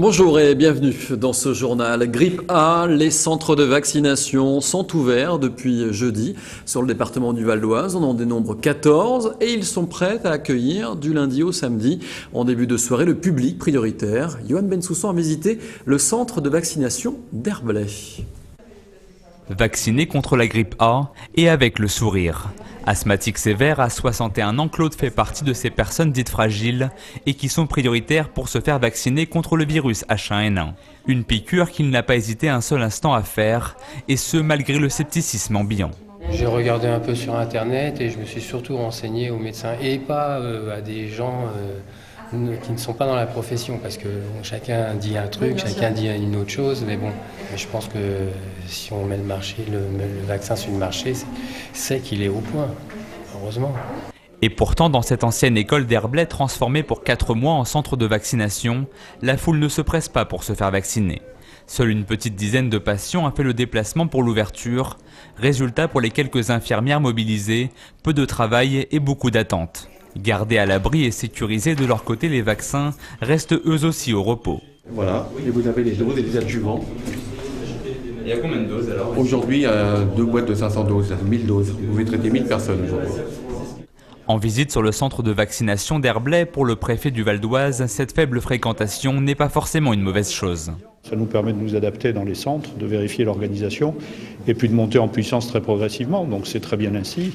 Bonjour et bienvenue dans ce journal. Grippe A, les centres de vaccination sont ouverts depuis jeudi sur le département du Val-d'Oise. On en dénombre 14 et ils sont prêts à accueillir du lundi au samedi en début de soirée le public prioritaire. Yoann Bensoussan a visité le centre de vaccination d'Herblay. Vacciné contre la grippe A et avec le sourire. Asthmatique sévère, à 61 ans, Claude fait partie de ces personnes dites fragiles et qui sont prioritaires pour se faire vacciner contre le virus H1N1. Une piqûre qu'il n'a pas hésité un seul instant à faire, et ce malgré le scepticisme ambiant. J'ai regardé un peu sur internet et je me suis surtout renseigné aux médecins et pas à des gens qui ne sont pas dans la profession, parce que chacun dit un truc, chacun dit une autre chose, mais bon, je pense que si on met le vaccin sur le marché, c'est qu'il est au point, heureusement. Et pourtant, dans cette ancienne école d'Herblay, transformée pour 4 mois en centre de vaccination, la foule ne se presse pas pour se faire vacciner. Seule une petite dizaine de patients a fait le déplacement pour l'ouverture. Résultat, pour les quelques infirmières mobilisées, peu de travail et beaucoup d'attentes. Gardés à l'abri et sécurisés de leur côté, les vaccins restent eux aussi au repos. Voilà, et vous avez les doses et les adjuvants. Il y a combien de doses alors? Aujourd'hui, 2 boîtes de 500 doses, 1000 doses. Vous pouvez traiter 1000 personnes aujourd'hui. En visite sur le centre de vaccination d'Herblay, pour le préfet du Val-d'Oise, cette faible fréquentation n'est pas forcément une mauvaise chose. Ça nous permet de nous adapter dans les centres, de vérifier l'organisation et puis de monter en puissance très progressivement. Donc c'est très bien ainsi,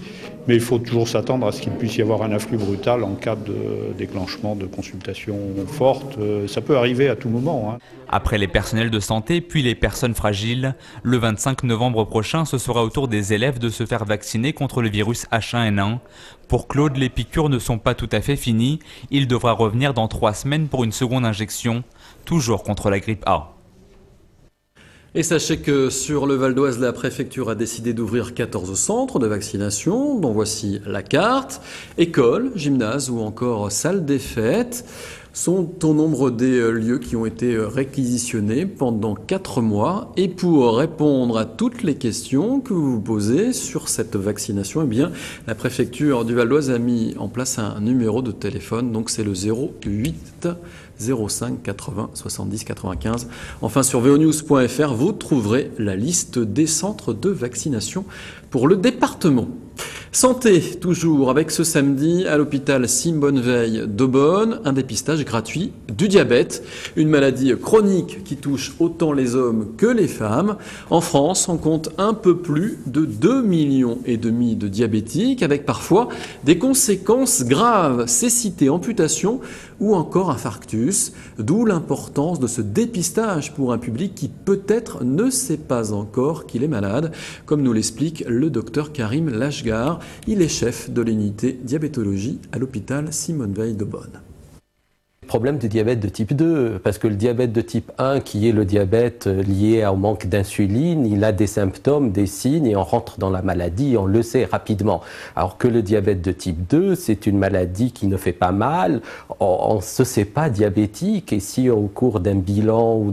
mais il faut toujours s'attendre à ce qu'il puisse y avoir un afflux brutal en cas de déclenchement de consultations fortes. Ça peut arriver à tout moment. Après les personnels de santé, puis les personnes fragiles, le 25 novembre prochain, ce sera au tour des élèves de se faire vacciner contre le virus H1N1. Pour Claude, les piqûres ne sont pas tout à fait finies. Il devra revenir dans 3 semaines pour une seconde injection, toujours contre la grippe A. Et sachez que sur le Val-d'Oise, la préfecture a décidé d'ouvrir 14 centres de vaccination, dont voici la carte. Écoles, gymnases ou encore salles des fêtes sont au nombre des lieux qui ont été réquisitionnés pendant 4 mois. Et pour répondre à toutes les questions que vous vous posez sur cette vaccination, eh bien, la préfecture du Val-d'Oise a mis en place un numéro de téléphone, donc c'est le 08 05 80 70 95. Enfin, sur veonews.fr, vous trouverez la liste des centres de vaccination pour le département. Santé, toujours, avec ce samedi à l'hôpital Simone-Veil d'Aubonne, un dépistage gratuit du diabète, une maladie chronique qui touche autant les hommes que les femmes. En France, on compte un peu plus de 2,5 millions de diabétiques, avec parfois des conséquences graves, cécité, amputation ou encore infarctus, d'où l'importance de ce dépistage pour un public qui peut-être ne sait pas encore qu'il est malade, comme nous l'explique le docteur Karim Lashgar. Il est chef de l'unité diabétologie à l'hôpital Simone-Veil d'Aubonne. Problème du diabète de type 2, parce que le diabète de type 1, qui est le diabète lié au manque d'insuline, il a des symptômes, des signes, et on rentre dans la maladie, on le sait rapidement. Alors que le diabète de type 2, c'est une maladie qui ne fait pas mal, on ne se sait pas diabétique, et si au cours d'un bilan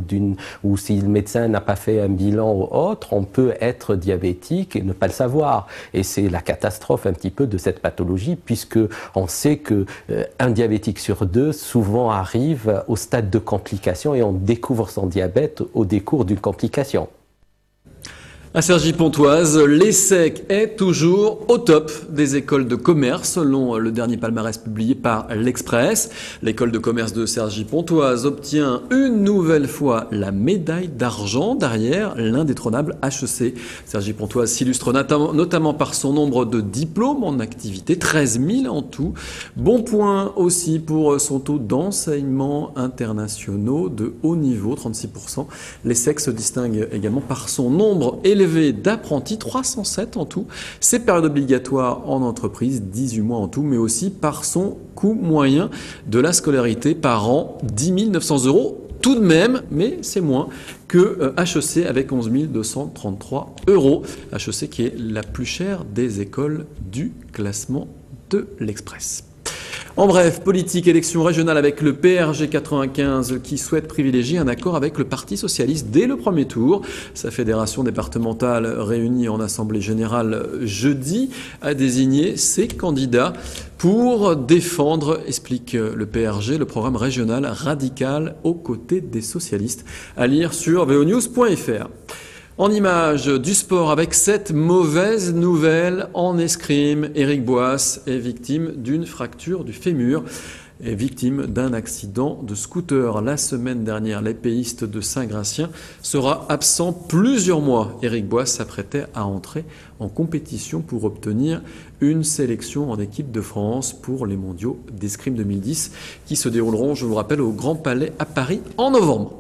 ou si le médecin n'a pas fait un bilan ou autre, on peut être diabétique et ne pas le savoir. Et c'est la catastrophe un petit peu de cette pathologie, puisque on sait que un diabétique sur 2, souvent arrive au stade de complication et on découvre son diabète au décours d'une complication. À Cergy-Pontoise, l'ESSEC est toujours au top des écoles de commerce, selon le dernier palmarès publié par l'Express. L'école de commerce de Cergy-Pontoise obtient une nouvelle fois la médaille d'argent derrière l'indétrônable HEC. Cergy-Pontoise s'illustre notamment par son nombre de diplômes en activité, 13 000 en tout. Bon point aussi pour son taux d'enseignements internationaux de haut niveau, 36%. L'ESSEC se distingue également par son nombre élevé d'apprentis, 307 en tout, ses périodes obligatoires en entreprise, 18 mois en tout, mais aussi par son coût moyen de la scolarité par an, 10 900 € tout de même, mais c'est moins que HEC avec 11 233 €. HEC qui est la plus chère des écoles du classement de l'Express. En bref, politique, élection régionale avec le PRG 95 qui souhaite privilégier un accord avec le Parti socialiste dès le premier tour. Sa fédération départementale réunie en assemblée générale jeudi a désigné ses candidats pour défendre, explique le PRG, le programme régional radical aux côtés des socialistes. À lire sur vonews.fr. En images du sport avec cette mauvaise nouvelle en escrime, Éric Boisse est victime d'une fracture du fémur et victime d'un accident de scooter. La semaine dernière, l'épéiste de Saint-Gratien sera absent plusieurs mois. Éric Boisse s'apprêtait à entrer en compétition pour obtenir une sélection en équipe de France pour les mondiaux d'escrime 2010 qui se dérouleront, je vous le rappelle, au Grand Palais à Paris en novembre.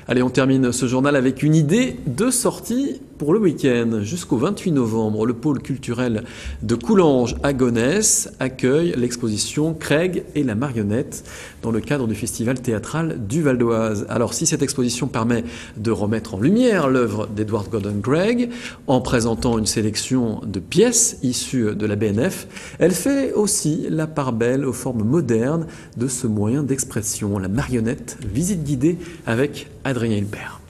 Allez, on termine ce journal avec une idée de sortie pour le week-end. Jusqu'au 28 novembre, le pôle culturel de Coulanges à Gonesse accueille l'exposition Craig et la marionnette dans le cadre du festival théâtral du Val d'Oise. Alors, si cette exposition permet de remettre en lumière l'œuvre d'Edward Gordon Craig en présentant une sélection de pièces issues de la BNF, elle fait aussi la part belle aux formes modernes de ce moyen d'expression, la marionnette. Visite guidée avec Adrien Hilbert.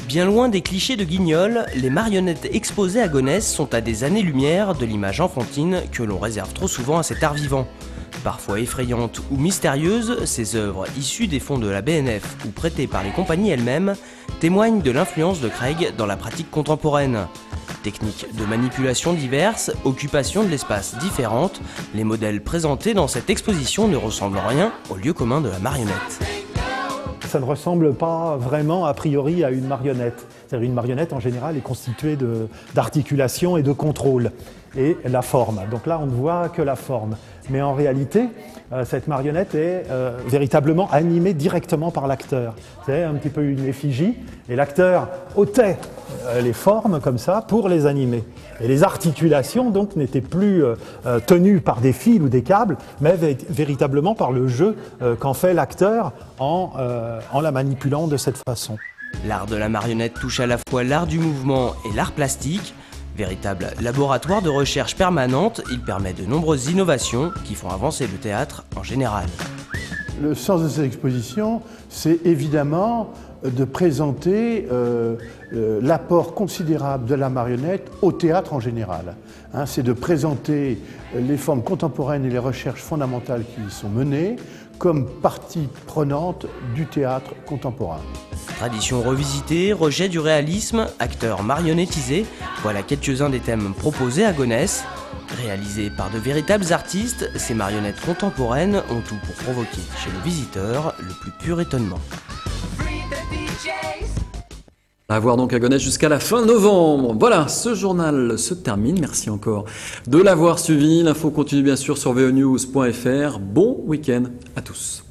Bien loin des clichés de Guignol, les marionnettes exposées à Gonesse sont à des années-lumière de l'image enfantine que l'on réserve trop souvent à cet art vivant. Parfois effrayantes ou mystérieuses, ces œuvres issues des fonds de la BNF ou prêtées par les compagnies elles-mêmes témoignent de l'influence de Craig dans la pratique contemporaine. Techniques de manipulation diverses, occupations de l'espace différentes, les modèles présentés dans cette exposition ne ressemblent en rien au lieu commun de la marionnette. Ça ne ressemble pas vraiment a priori à une marionnette. C'est-à-dire une marionnette en général est constituée d'articulation et de contrôle et la forme. Donc là on ne voit que la forme. Mais en réalité, cette marionnette est véritablement animée directement par l'acteur. C'est un petit peu une effigie et l'acteur ôtait les formes comme ça pour les animer. Et les articulations donc n'étaient plus tenues par des fils ou des câbles, mais véritablement par le jeu qu'en fait l'acteur en la manipulant de cette façon. L'art de la marionnette touche à la fois l'art du mouvement et l'art plastique. Véritable laboratoire de recherche permanente, il permet de nombreuses innovations qui font avancer le théâtre en général. Le sens de cette exposition, c'est évidemment de présenter l'apport considérable de la marionnette au théâtre en général. C'est de présenter les formes contemporaines et les recherches fondamentales qui y sont menées comme partie prenante du théâtre contemporain. Tradition revisitée, rejet du réalisme, acteurs marionnettisés, voilà quelques-uns des thèmes proposés à Gonesse. Réalisées par de véritables artistes, ces marionnettes contemporaines ont tout pour provoquer chez le visiteur le plus pur étonnement. À voir donc à Gonesse jusqu'à la fin novembre. Voilà, ce journal se termine. Merci encore de l'avoir suivi. L'info continue bien sûr sur vonews.fr. Bon week-end à tous.